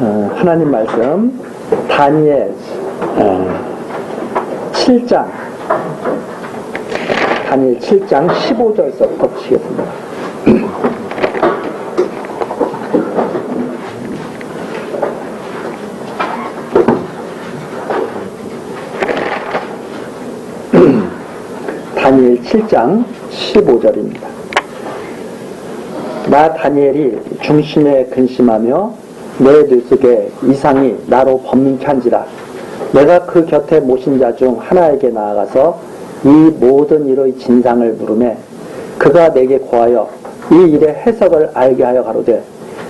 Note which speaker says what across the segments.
Speaker 1: 하나님 말씀 다니엘 7장 다니엘 7장 15절서부터 보시겠습니다. 다니엘 7장 15절입니다. 나 다니엘이 중심에 근심하며 내 뇌속에 이상이 나로 번민케 한지라. 내가 그 곁에 모신 자 중 하나에게 나아가서 이 모든 일의 진상을 물으매 그가 내게 고하여 이 일의 해석을 알게 하여 가로되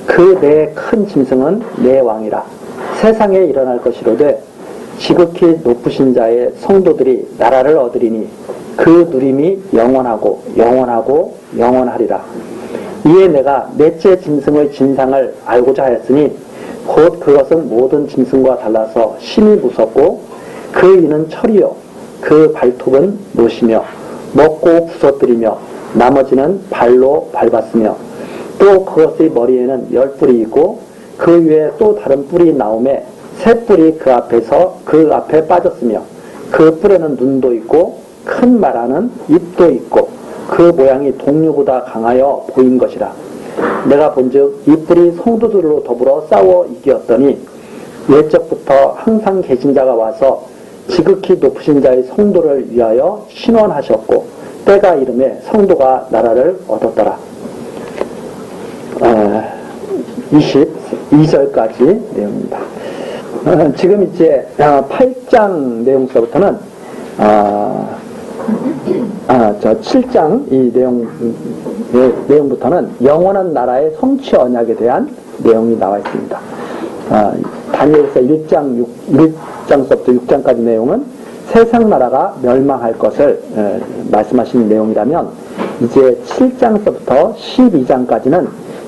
Speaker 1: 그 내 큰 짐승은 내 왕이라. 세상에 일어날 것이로되 지극히 높으신 자의 성도들이 나라를 얻으리니 그 누림이 영원하고 영원하고 영원하리라. 이에 내가 넷째 짐승의 진상을 알고자 하였으니 곧 그것은 모든 짐승과 달라서 심히 무섭고 그 이는 철이요 그 발톱은 못이며 먹고 부서뜨리며 나머지는 발로 밟았으며 또 그것의 머리에는 10뿔이 있고 그 위에 또 다른 뿔이 나오매 새 뿔이 그 앞에 빠졌으며 그 뿔에는 눈도 있고 큰 말하는 입도 있고 그 모양이 동류보다 강하여 보인 것이라. 내가 본즉 이 뿔이 성도들로 더불어 싸워 이기었더니 옛적부터 항상 계신 자가 와서 지극히 높으신 자의 성도를 위하여 신원하셨고 때가 이름에 성도가 나라를 얻었더라. 22절까지 내용입니다. 지금 이제 8장 내용서부터는 7장 이 내용부터는 영원한 나라의 성취 언약에 대한 내용이 나와 있습니다. 다니엘서 1장서부터 6장까지 내용은 세상 나라가 멸망할 것을 말씀하시는 내용이라면 이제 7장서부터 12장까지는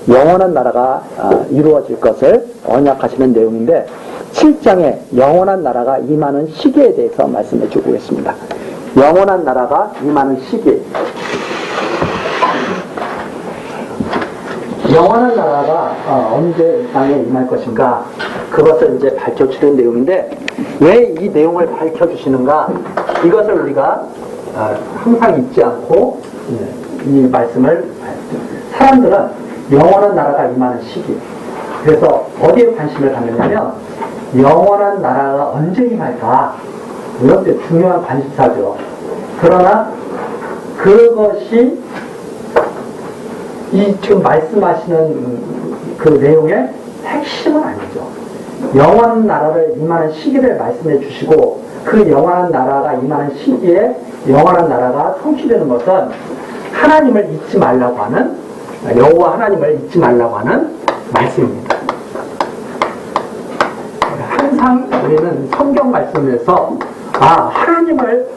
Speaker 1: 영원한 나라가 이루어질 것을 언약하시는 내용인데 7장에 영원한 나라가 임하는 시기에 대해서 말씀해 주고 계십니다. 영원한 나라가 임하는 시기. 영원한 나라가 언제 땅에 임할 것인가, 그것을 이제 밝혀주는 내용인데 왜 이 내용을 밝혀주시는가, 이것을 우리가 항상 잊지 않고 이 말씀을, 사람들은 영원한 나라가 임하는 시기, 그래서 어디에 관심을 갖느냐면 영원한 나라가 언제 임할까, 이것도 중요한 관심사죠. 그러나 그것이 이 지금 말씀하시는 그 내용의 핵심은 아니죠. 영원한 나라를 임하는 시기를 말씀해 주시고 그 영원한 나라가 임하는 시기에 영원한 나라가 성취되는 것은 하나님을 잊지 말라고 하는, 여호와 하나님을 잊지 말라고 하는 말씀입니다. 항상 우리는 성경 말씀에서 하나님을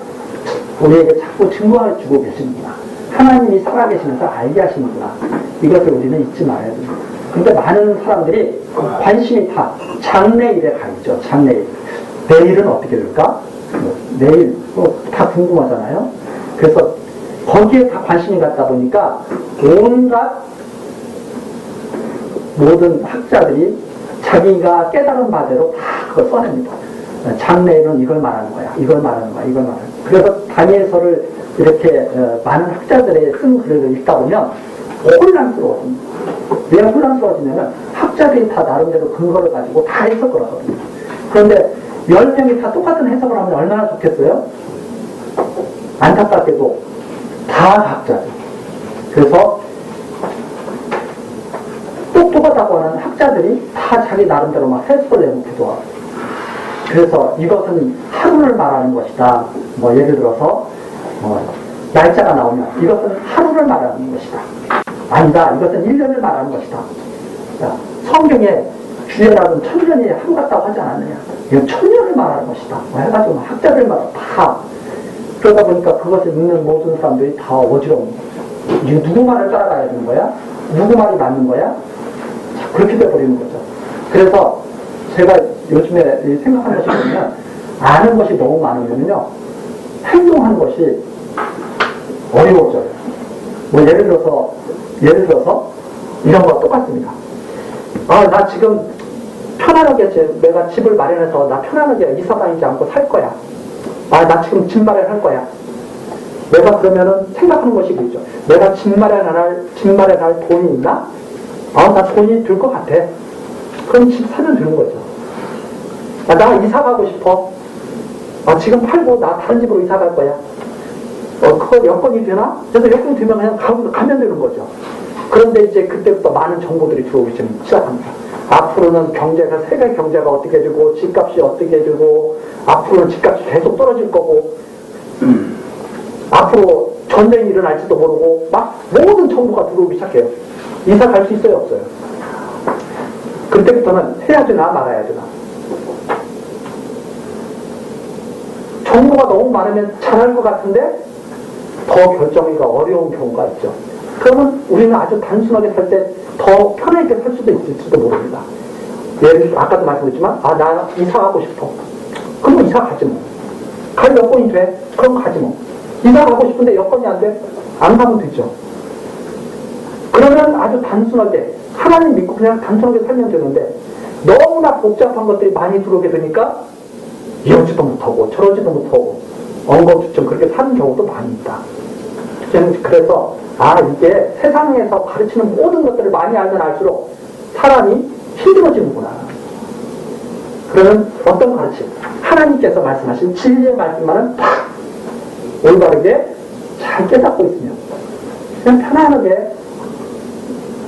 Speaker 1: 우리에게 자꾸 증거해 주고 계시는구나, 하나님이 살아계시면서 알게 하시는구나, 이것을 우리는 잊지 말아야 됩니다. 근데 많은 사람들이 관심이 다 장래일에 가 있죠. 장래일. 내일은 어떻게 될까? 내일 다 궁금하잖아요. 그래서 거기에 다 관심이 갔다 보니까 온갖 모든 학자들이 자기가 깨달은 바대로 다 그걸 써냅니다. 장래일은 이걸 말하는 거야, 이걸 말하는 거야, 이걸 말하는 거야. 그래서 다니엘서를 이렇게 많은 학자들의 쓴 글을 읽다 보면 혼란스러워집니다. 왜 혼란스러워지냐면 학자들이 다 나름대로 근거를 가지고 다 해석을 하거든요. 그런데 10명이 다 똑같은 해석을 하면 얼마나 좋겠어요? 안타깝게도 다 각자죠. 그래서 똑똑하다고 하는 학자들이 다 자기 나름대로 막 해석을 내놓기도 하고, 그래서 이것은 하루를 말하는 것이다, 예를 들어서 날짜가 나오면 이것은 하루를 말하는 것이다, 아니다, 이것은 1년을 말하는 것이다. 자, 성경에 주제라는 1000년이 하루 같다고 하지 않았느냐, 이건 1000년을 말하는 것이다 해가지고 학자들마다 다, 그러다 보니까 그것을 읽는 모든 사람들이 다 어지러운 거죠. 이거 누구 말을 따라가야 되는 거야? 누구 말이 맞는 거야? 자, 그렇게 돼버리는 거죠. 그래서 제가 요즘에 생각하는 것이 뭐냐면, 아는 것이 너무 많으면요 행동하는 것이 어려워져요. 예를 들어서 이런 거와 똑같습니다. 나 지금 편안하게 내가 집을 마련해서 나 편안하게 이사 다니지 않고 살 거야. 아, 나 지금 집 마련할 거야. 내가 그러면은 생각하는 것이 있죠. 내가 집 마련할 돈이 있나? 아, 나 돈이 들 것 같아. 그럼 집 사면 되는 거죠. 아, 나 이사 가고 싶어. 아, 지금 팔고 나 다른 집으로 이사 갈 거야. 그거 여건이 되나? 그래서 여건이 되면 그냥 가면 되는 거죠. 그런데 이제 그때부터 많은 정보들이 들어오기 시작합니다. 앞으로는 세계 경제가 어떻게 되고, 집값이 어떻게 되고, 앞으로는 집값이 계속 떨어질 거고, 앞으로 전쟁이 일어날지도 모르고, 막 모든 정보가 들어오기 시작해요. 이사 갈 수 있어요, 없어요? 그때부터는 해야 되나 말아야 되나. 정보가 너무 많으면 잘할 것 같은데 더 결정하기가 어려운 경우가 있죠. 그러면 우리는 아주 단순하게 살 때 더 편하게 살 수도 있을지도 모릅니다. 예를 들어 아까도 말씀드렸지만 나 이사 가고 싶어. 그럼 이사 가지 뭐. 갈 여건이 돼? 그럼 가지 뭐. 이사 가고 싶은데 여건이 안 돼? 안 가면 되죠. 그러면 아주 단순하게 하나님 믿고 그냥 단순하게 살면 되는데 너무나 복잡한 것들이 많이 들어오게 되니까 이러지도 못하고 저러지도 못하고 엉거주춤 그렇게 사는 경우도 많이 있다. 그래서 이게 세상에서 가르치는 모든 것들을 많이 알면 알수록 사람이 힘들어지는구나. 그러면 어떤 가르침? 하나님께서 말씀하신 진리의 말씀만은 딱 올바르게 잘 깨닫고 있으면 그냥 편안하게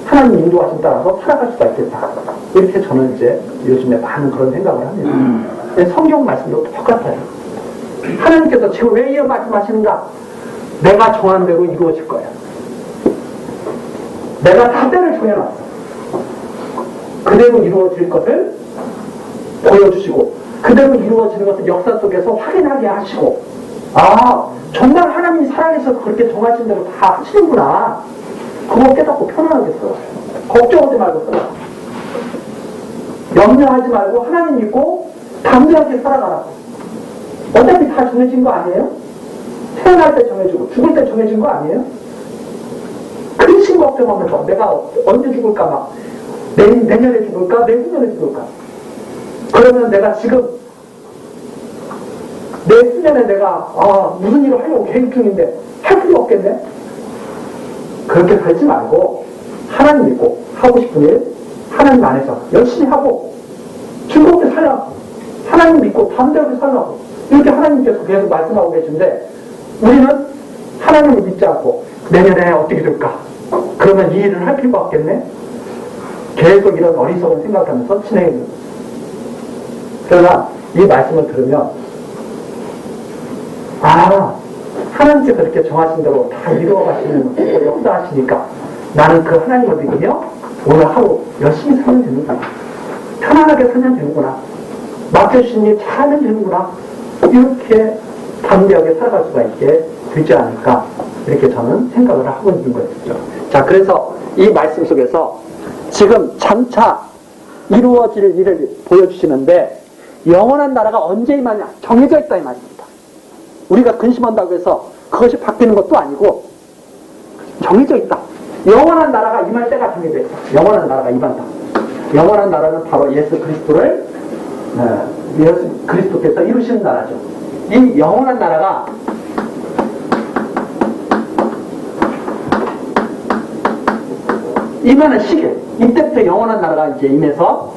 Speaker 1: 하나님 인도하심 따라서 살아갈 수가 있겠다. 이렇게 저는 이제 요즘에 많은 그런 생각을 합니다. 성경 말씀도 똑같아요. 하나님께서 지금 왜 이런 말씀하시는가? 내가 정한 대로 이루어질 거야. 내가 다 때를 정해놨어. 그대로 이루어질 것을 보여주시고 그대로 이루어지는 것을 역사 속에서 확인하게 하시고 정말 하나님이 살아계셔서 그렇게 정하신 대로 다 하시는구나. 그거 깨닫고 편안하게 살아요. 걱정하지 말고 살아요. 염려하지 말고 하나님 믿고 담대하게 살아가라고. 어차피 다 정해진 거 아니에요? 태어날 때 정해지고 죽을 때 정해진 거 아니에요? 근심 걱정하면서 내가 언제 죽을까 막 내년에 죽을까? 내후년에 죽을까? 그러면 내가 지금 내후년에 내가 무슨 일을 하려고 계획 중인데 할 필요 없겠네? 그렇게 살지 말고 하나님 믿고 하고 싶은 일 하나님 안에서 열심히 하고 즐겁게 살라고 하나님 믿고 담대하게 살라고 이렇게 하나님께서 계속 말씀하고 계신데 우리는 하나님을 믿지 않고 내년에 어떻게 될까? 그러면 이 일을 할 필요가 없겠네? 계속 이런 어리석은 생각하면서 진행해 줍니다. 그러나 이 말씀을 들으면 하나님께서 이렇게 정하신 대로 다 이루어 가시는 역사하시니까 나는 그 하나님을 믿으며 오늘 하루 열심히 살면 되는구나. 편안하게 살면 되는구나. 맡겨주신 일 잘하면 되는구나. 이렇게 담대하게 살아갈 수가 있게 되지 않을까. 이렇게 저는 생각을 하고 있는 거였죠. 자, 그래서 이 말씀 속에서 지금 장차 이루어질 일을 보여주시는데 영원한 나라가 언제 임하냐 정해져 있다 이 말입니다. 우리가 근심한다고 해서 그것이 바뀌는 것도 아니고 정해져 있다. 영원한 나라가 임할 때가 정해져 있다. 영원한 나라가 임한다. 영원한 나라는 바로 예수 그리스도를 예수 그리스도께서 이루시는 나라죠. 이 영원한 나라가 임하는 시기 이때부터 영원한 나라가 이제 임해서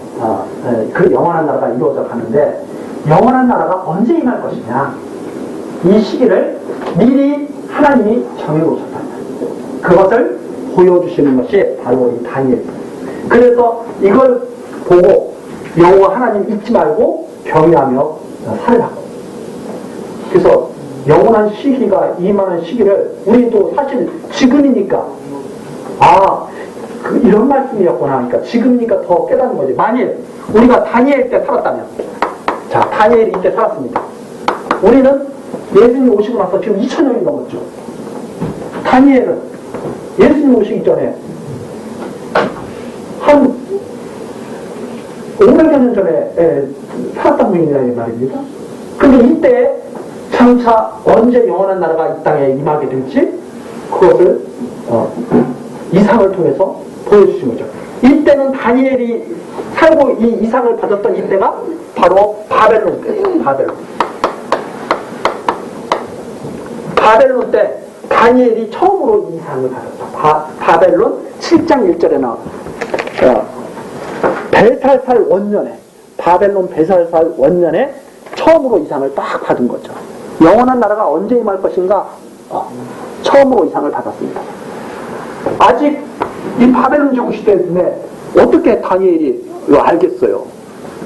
Speaker 1: 그 영원한 나라가 이루어져 가는데 영원한 나라가 언제 임할 것이냐 이 시기를 미리 하나님이 정해놓으셨다. 그것을 보여주시는 것이 바로 이 다니엘입니다. 그래서 이걸 보고 여호와 하나님 잊지 말고 경외하며 살라고. 그래서 영원한 시기가 임하는 시기를 우리도 사실 지금이니까 이런 말씀이었구나. 그러니까 지금이니까 더 깨닫는 거지. 만일 우리가 다니엘 때 살았다면 자 다니엘이 이때 살았습니다. 우리는 예수님 오시고 나서 지금 2000년이 넘었죠. 다니엘은 예수님 오시기 전에 한 500여 년 전에 살았던 분이라는 말입니다. 근데 이때 장차 언제 영원한 나라가 이 땅에 임하게 될지 그것을 이상을 통해서 보여주신 거죠. 이때는 다니엘이 살고 이 이상을 받았던 이때가 바로 바벨론 때예요. 바벨론 때 다니엘이 처음으로 이 이상을 받았다. 바벨론 7장 1절에 나와. 벨살살 원년에, 바벨론 벨살살 원년에 처음으로 이상을 딱 받은 거죠. 영원한 나라가 언제 임할 것인가? 처음으로 이상을 받았습니다. 아직 이 바벨론 제국 시대인데 어떻게 다니엘이 알겠어요?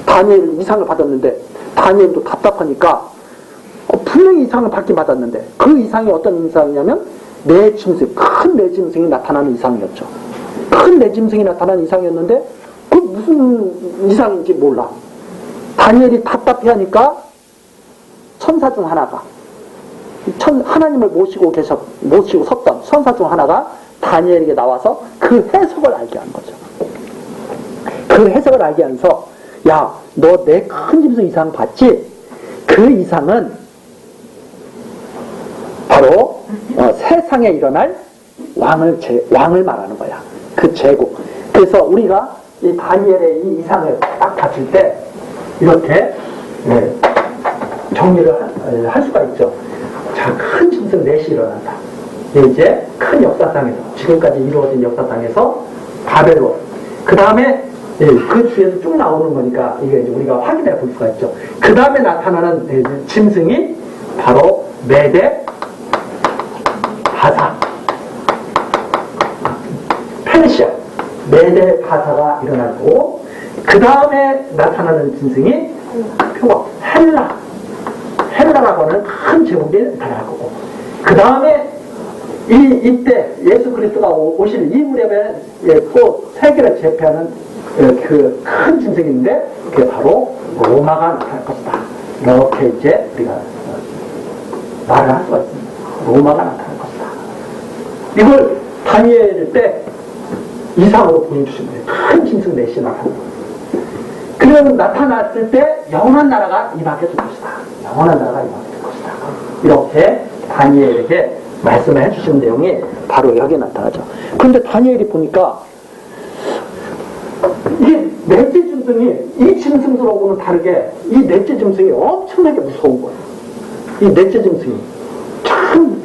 Speaker 1: 다니엘이 이상을 받았는데 다니엘도 답답하니까 분명히 이상을 받긴 받았는데 그 이상이 어떤 이상이냐면 내 짐승, 큰 내 짐승이 나타나는 이상이었죠. 큰 내 짐승이 나타나는 이상이었는데 그 무슨 이상인지 몰라. 다니엘이 답답해하니까 천사 중 하나가 하나님을 모시고 섰던 천사 중 하나가 다니엘에게 나와서 그 해석을 알게 한 거죠. 그 해석을 알게 하면서 야, 너 내 큰 짐승 이상 봤지? 그 이상은 바로 세상에 일어날 왕을 말하는 거야. 그 제국. 그래서 우리가 이 다니엘의 이 이상을 딱 봤을 때 이렇게 정리를 할 수가 있죠. 자, 큰 짐승 넷이 일어난다. 이제 큰 역사상에서 지금까지 이루어진 역사상에서 바벨론. 그 다음에 그 주에서 쭉 나오는 거니까 이게 이제 우리가 확인해 볼 수가 있죠. 그 다음에 나타나는 짐승이 바로 메대, 바사, 페르시아, 메대, 바사가 일어나고 그 다음에 나타나는 짐승이 표가 헬라라고 하는 큰 제국이 나타날 거고 그 다음에 이때 예수 그리스도가 오실 이 무렵에 또 세계를 제패하는 그 큰 짐승인데 그게 바로 로마가 나타날 것이다. 이렇게 이제 우리가 말을 할 수가 있습니다. 로마가 나타날 것이다. 이걸 다니엘 때 이상으로 보여주신 거예요. 큰 짐승 넷이 나타나는 거예요. 그러면 나타났을 때 영원한 나라가 임하게 될 것이다. 영원한 나라가 임하게 될 것이다. 이렇게 다니엘에게 말씀을 해주신 내용이 바로 여기에 나타나죠. 그런데 다니엘이 보니까 이 넷째 짐승이 이 짐승들하고는 다르게 이 넷째 짐승이 엄청나게 무서운 거예요. 이 넷째 짐승이 참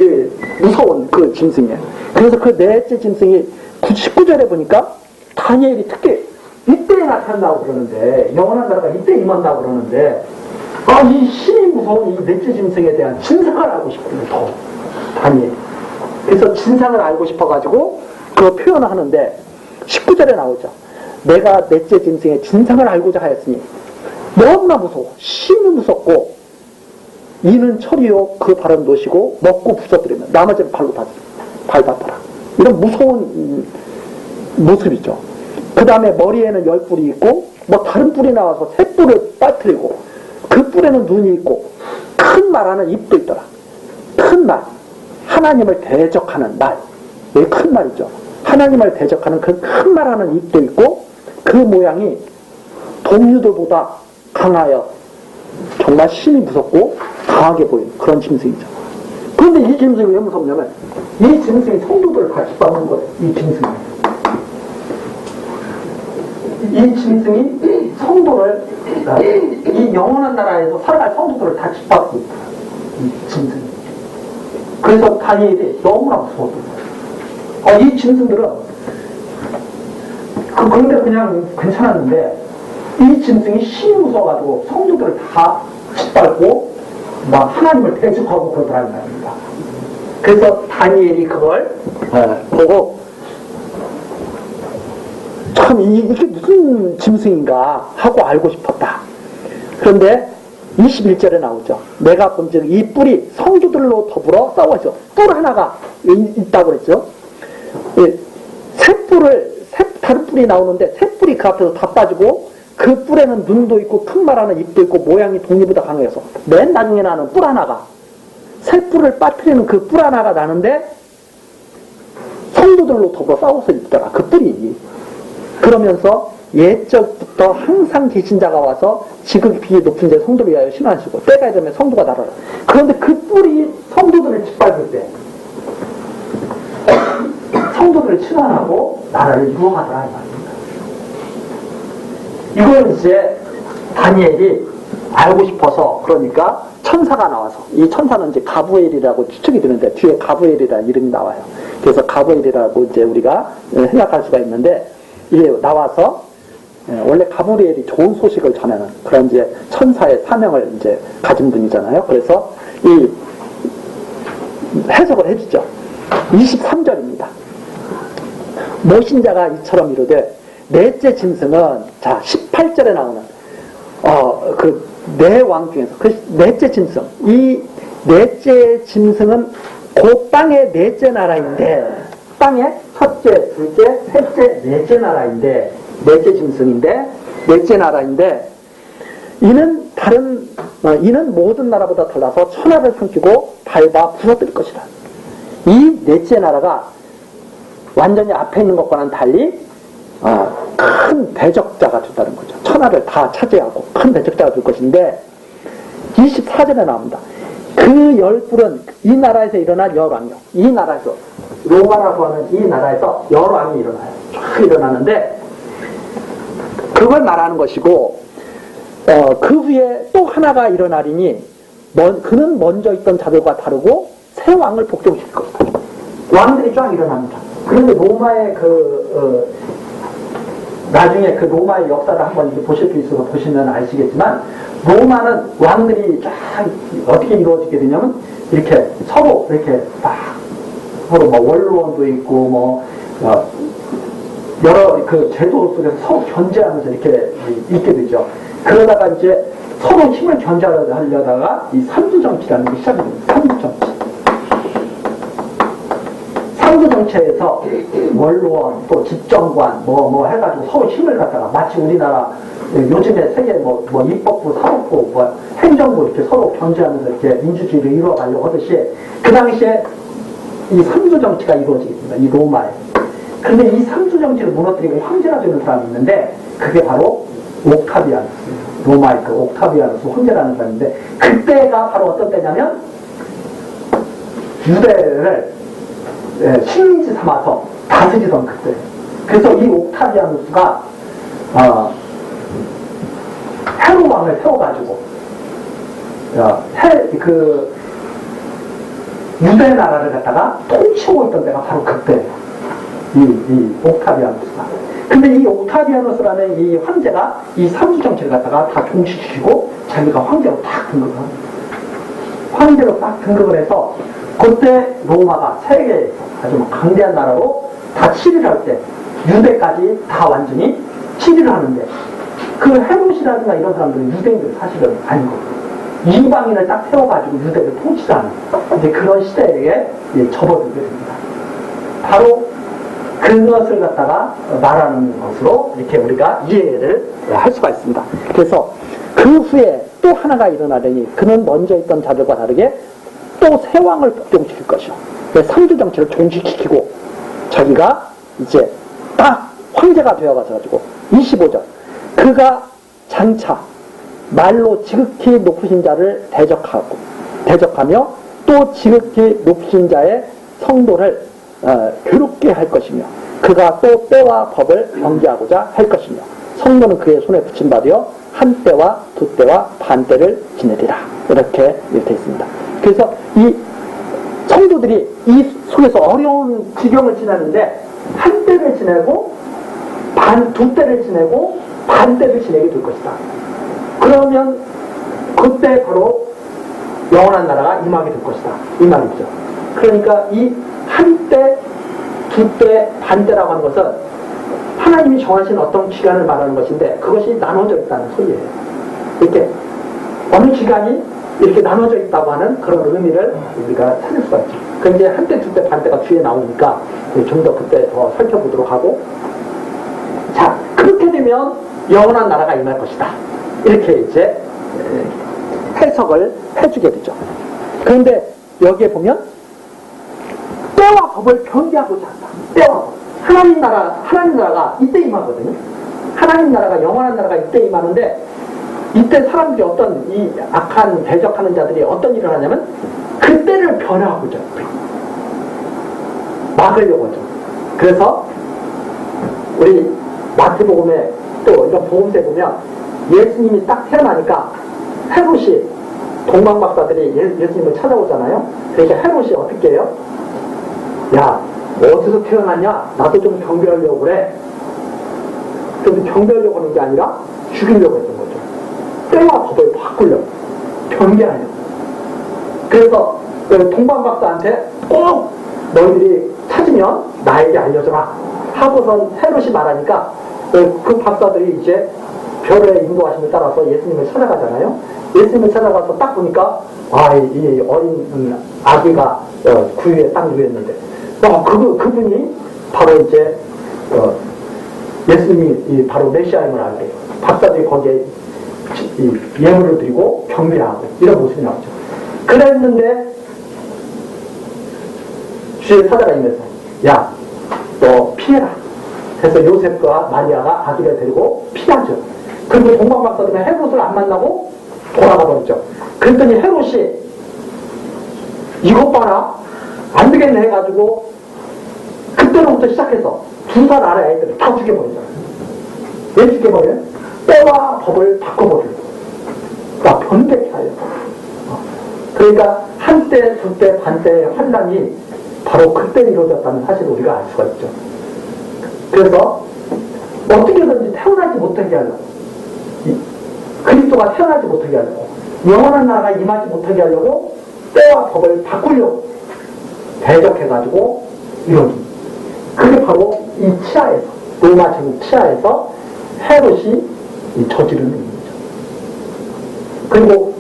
Speaker 1: 무서운 그 짐승이에요. 그래서 그 넷째 짐승이 19절에 보니까 다니엘이 특히 이때에 나타난다고 그러는데 영원한 나라가 이때 임한다고 그러는데 이 힘이 무서운 이 넷째 짐승에 대한 진상을 알고 싶거든요. 더 다니엘. 그래서 진상을 알고 싶어가지고 그 표현을 하는데 19절에 나오죠. 내가 넷째 짐승의 진상을 알고자 하였으니 너무나 무서워. 심히 무섭고 이는 철이요 그 발은 노시고 먹고 부서뜨리면 나머지는 발로 밟아라. 이런 무서운 모습이죠. 그 다음에 머리에는 10뿔이 있고 뭐 다른 뿔이 나와서 새 뿔을 빠뜨리고 그 뿔에는 눈이 있고 큰 말하는 입도 있더라. 큰 말. 하나님을 대적하는 말. 이게 큰 말이죠. 하나님을 대적하는 그 큰 말하는 입도 있고 그 모양이 동류들보다 강하여 정말 힘이 무섭고 강하게 보이는 그런 짐승이죠. 그런데 이 짐승이 왜 무섭냐면 이 짐승이 성도들을 다 짓밟는 거예요. 이 짐승이. 이 짐승이 성도를 이 영원한 나라에서 살아갈 성도들을 다 짓밟고 있다. 이 짐승이. 그래서 다니엘이 너무나 무서웠던 거예요. 이 짐승들은 그런데 그냥 괜찮았는데 이 짐승이 힘이 무서워가지고 성도들을 다 짓밟고 막 하나님을 대적하고 그러더라는 말입니다. 그래서 다니엘이 그걸 보고 참 이게 무슨 짐승인가 하고 알고 싶었다. 그런데 21절에 나오죠. 내가 본즉 이 뿔이 성도들로 더불어 싸워져. 뿔 하나가 있다고 그랬죠. 새 뿔을 다른 뿔이 나오는데 새 뿔이 그 앞에서 다 빠지고 그 뿔에는 눈도 있고 큰 말하는 입도 있고 모양이 동리보다 강해서 맨 나중에 나는 뿔 하나가 새 뿔을 빠뜨리는 그 뿔 하나가 나는데 성도들로 더불어 싸워서 있더라. 그 뿔이. 그러면서 옛적부터 항상 계신 자가 와서 지극히 높은 데 성도를 위하여 신하시고 때가 이르면 성도가 날아라. 그런데 그 뿔이 성도들을 짓밟을 때 성도들을 친환하고 나라를 이루어가더라 이 말입니다. 이걸 이제 다니엘이 알고 싶어서 그러니까 천사가 나와서 이 천사는 이제 가브엘이라고 추측이 되는데 뒤에 가브엘이라는 이름이 나와요. 그래서 가브엘이라고 이제 우리가 생각할 수가 있는데 이게 나와서 원래 가브리엘이 좋은 소식을 전하는 그런 이제 천사의 사명을 이제 가진 분이잖아요. 그래서 이 해석을 해주죠. 23절입니다. 모신자가 이처럼 이르되 넷째 짐승은 자 18절에 나오는 그 네 왕 중에서 그 넷째 짐승 이 넷째 짐승은 그 땅의 넷째 나라인데 땅의 첫째, 둘째, 셋째, 넷째 나라인데 넷째 짐승인데 넷째 나라인데 이는 모든 나라보다 달라서 천하를 삼키고 밟아 부서뜨릴 것이다. 이 넷째 나라가 완전히 앞에 있는 것과는 달리 큰 대적자가 된다는 거죠. 천하를 다 차지하고 큰 대적자가 될 것인데 24절에 나옵니다. 그 열불은 이 나라에서 일어난 열왕이요. 이 나라에서 로마라고 하는 이 나라에서 열왕이 일어나요. 쫙 일어나는데 그걸 말하는 것이고 그 후에 또 하나가 일어나리니 그는 먼저 있던 자들과 다르고 새 왕을 복종시킬 것이다. 왕들이 쫙 일어납니다. 그런데 로마의 나중에 그 로마의 역사를 한번 이렇게 보실 수 있어서 보시면 아시겠지만 로마는 왕들이 쫙 어떻게 이루어지게 되냐면 이렇게 서로 이렇게 막 서로 뭐 원로원도 있고 여러 그 제도 속에서 서로 견제하면서 이렇게 있게 되죠. 그러다가 이제 서로 힘을 견제하려다가 이 삼두정치라는 게 시작이 됩니다. 삼두정치. 삼두정치에서 원로원 또 집정관 뭐 해가지고 서로 힘을 갖다가 마치 우리나라 요즘에 세계 뭐 입법부, 사법부, 행정부 이렇게 서로 견제하면서 이렇게 민주주의를 이루어가려고 하듯이 그 당시에 이 삼두정치가 이루어지게 됩니다. 이 로마에. 그런데 이 삼두정치를 무너뜨리고 황제가 되는 사람이 있는데 그게 바로 옥타비아누스예요. 로마의 그 옥타비아누스 황제라는 사람인데 그때가 바로 어떤 때냐면 유대를 식민지 삼아서 다스리던 그때. 그래서 이 옥타비아누스가 헤롯 왕을 세워가지고 유대 나라를 갖다가 통치하고 있던 때가 바로 그때예요. 이 옥타비아누스가. 근데 이 옥타비아누스라는 이 황제가 이 삼두정치를 갖다가 다 종식시키고 자기가 황제로 딱 등극을 합니다. 황제로 딱 등극을 해서 그때 로마가 세계에서 아주 강대한 나라로 다 치리를 할 때 유대까지 다 완전히 치리를 하는데 그 헤롯이라든가 이런 사람들은 유대인들 사실은 아닌 거예요. 이방인을 딱 세워가지고 유대를 통치하는 이제 그런 시대에 접어들게 됩니다. 바로 그것을 갖다가 말하는 것으로 이렇게 우리가 이해를 할 수가 있습니다. 그래서 그 후에 또 하나가 일어나려니 그는 먼저 있던 자들과 다르게 또 새 왕을 복종시킬 것이요. 삼두정치를 종식시키고 자기가 이제 딱 황제가 되어가지고 25절 그가 장차 말로 지극히 높으신 자를 대적하며 또 지극히 높으신 자의 성도를 괴롭게 할 것이며 그가 또 때와 법을 경계하고자 할 것이며 성도는 그의 손에 붙임받으여 한 때와 두 때와 반 때를 지내리라. 이렇게 되어 있습니다. 그래서 이 성도들이 이 속에서 어려운 지경을 지내는데 한 때를 지내고 두 때를 지내고 반 때를 지내게 될 것이다. 그러면 그때 바로 영원한 나라가 임하게 될 것이다. 이 말이죠. 그러니까 이 한 때, 두 때, 반 때라고 하는 것은 하나님이 정하신 어떤 기간을 말하는 것인데 그것이 나눠져 있다는 소리예요. 이렇게 어느 기간이 이렇게 나눠져 있다고 하는 그런 의미를 우리가 찾을 수가 있죠. 그 이제 한 때, 두 때, 반 때가 뒤에 나오니까 좀 더 그때 더 살펴보도록 하고 자, 그렇게 되면 영원한 나라가 임할 것이다. 이렇게 이제 해석을 해주게 되죠. 그런데 여기에 보면 때와 법을 경계하고자 한다. 때와 법. 하나님 나라가 이때 임하거든요. 하나님 나라가 영원한 나라가 이때 임하는데 이때 사람들이 어떤 이 악한 대적하는 자들이 어떤 일을 하냐면 그때를 변화하고자 막으려고 하죠. 그래서 우리 마태복음에 또 이런 복음서에 보면 예수님이 딱 태어나니까 헤롯이 동방박사들이 예수님을 찾아오잖아요. 그러니까 헤롯이 어떻게 해요? 야, 어디서 태어났냐? 나도 좀 경배하려고 그래. 근데 경배하려고 하는 게 아니라 죽이려고 했던 거죠. 때와 법을 바꾸려고. 경계하려고. 그래서 동방박사한테 꼭 너희들이 찾으면 나에게 알려줘라 하고선 헤롯이 말하니까 그 박사들이 이제 별의 인도하심을 따라서 예수님을 찾아가잖아요. 예수님을 찾아가서 딱 보니까 이 어린 아기가 구유에 딱 누웠는데 그분이 바로 이제 예수님이 바로 메시아임을 알게 돼요. 박사들이 거기에 예물을 드리고 경배하고 이런 모습이 나오죠. 그랬는데 주의 사자가 있면서 야, 너 피해라. 그래서 요셉과 마리아가 아기를 데리고 피하죠. 그런데 동방박사들은 헤롯을 안 만나고 돌아가 버렸죠. 그랬더니 헤롯이 이것 봐라 안 되겠네 해가지고 그때로부터 시작해서 2살 아래 아이들을 다 죽여버리잖아요. 왜 죽여버려요? 때와 법을 바꿔버려요. 그러니까 변백해 하려고. 그러니까 한때, 두때, 반때의 환란이 바로 그때 이루어졌다는 사실을 우리가 알 수가 있죠. 그래서 어떻게든지 태어나지 못하게 하려고, 그리스도가 태어나지 못하게 하려고, 영원한 나라가 임하지 못하게 하려고 때와 법을 바꾸려고 대적해가지고 이루어진. 그게 바로 이 치하에서, 로마 제국 치하에서 헤롯이 저지르는 일이죠. 그리고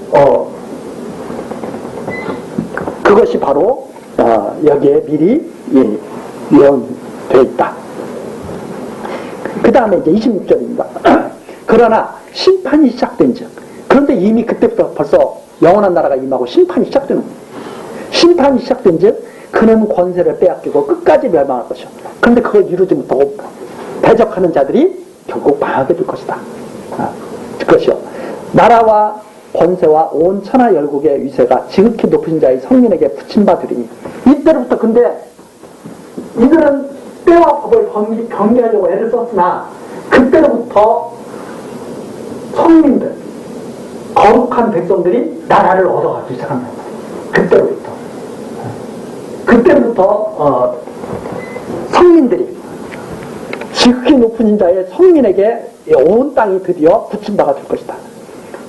Speaker 1: 그것이 바로 여기에 미리 예언되어 있다. 그 다음에 이제 26절입니다. 그러나 심판이 시작된 즉, 그런데 이미 그때부터 벌써 영원한 나라가 임하고 심판이 시작되는 거예요. 심판이 시작된 즉, 그는 권세를 빼앗기고 끝까지 멸망할 것이요. 그런데 그걸 이루지 못하고 대적하는 자들이 결국 망하게 될 것이다. 그것이요. 나라와 권세와 온 천하 열국의 위세가 지극히 높은 자의 성민에게 붙임받으리니. 이때로부터 근데 이들은 때와 법을 경계하려고 애를 썼으나 그때로부터 성민들, 거룩한 백성들이 나라를 얻어가기 시작합니다. 그때부터 성민들이 지극히 높은 자의 성민에게 온 땅이 드디어 붙임바가 될 것이다.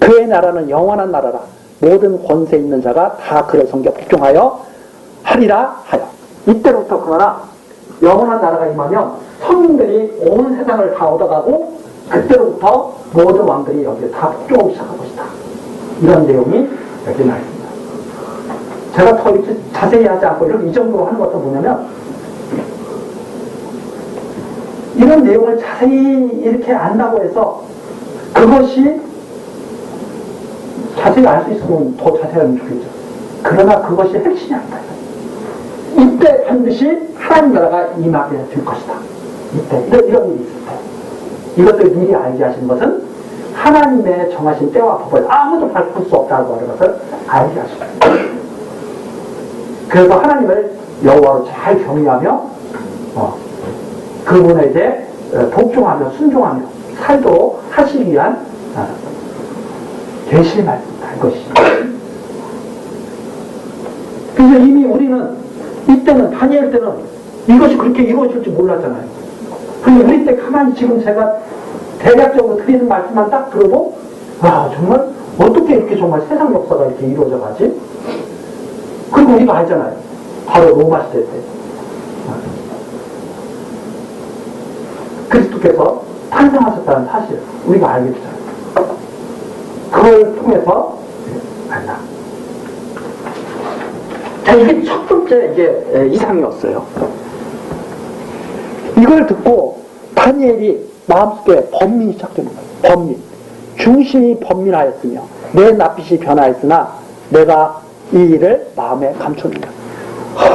Speaker 1: 그의 나라는 영원한 나라라. 모든 권세 있는 자가 다 그를 섬겨 복종하여 하리라 하여. 이때부터 그러나 영원한 나라가 임하면 성민들이 온 세상을 다 얻어가고 그때로부터 모든 왕들이 여기에 다 복종하기 시작할 것이다. 이런 내용이 여기 나와 있습니다. 제가 더 이렇게 자세히 하지 않고 이렇게 이 정도로 하는 것은 뭐냐면, 이런 내용을 자세히 이렇게 안다고 해서 그것이 자세히 알 수 있으면 더 자세히 하면 좋겠죠. 그러나 그것이 핵심이 아니다. 이때 반드시 하나님 나라가 임하게 될 것이다. 이때 이런 일이 있을 때 이것을 미리 알게 하신 것은 하나님의 정하신 때와 법을 아무도 바꿀 수 없다고 하는 것을 알게 하십니다. 그래서 하나님을 여호와로 잘 경외하며 그분에게 복종하며 순종하며 살도록 하시기 위한 계시의 말씀입니다. 이것이. 그래서 이미 우리는 이때는 다니엘 때는 이것이 그렇게 이루어질 줄 몰랐잖아요. 그런데 우리 때 가만히 지금 제가 대략적으로 드리는 말씀만 딱 들어도 와, 정말 어떻게 이렇게 정말 세상 역사가 이렇게 이루어져 가지? 그리고 우리가 알잖아요. 바로 로마 시대 때 그리스도께서 탄생하셨다는 사실 우리가 알게 되잖아요. 그걸 통해서 안다. 자, 이게 첫 번째 이게 이상이었어요. 이걸 듣고 다니엘이 마음속에 번민이 시작되는 거예요. 번민. 중심이 번민하였으며 내 낯빛이 변하였으나 내가 이 일을 마음에 감췄느냐.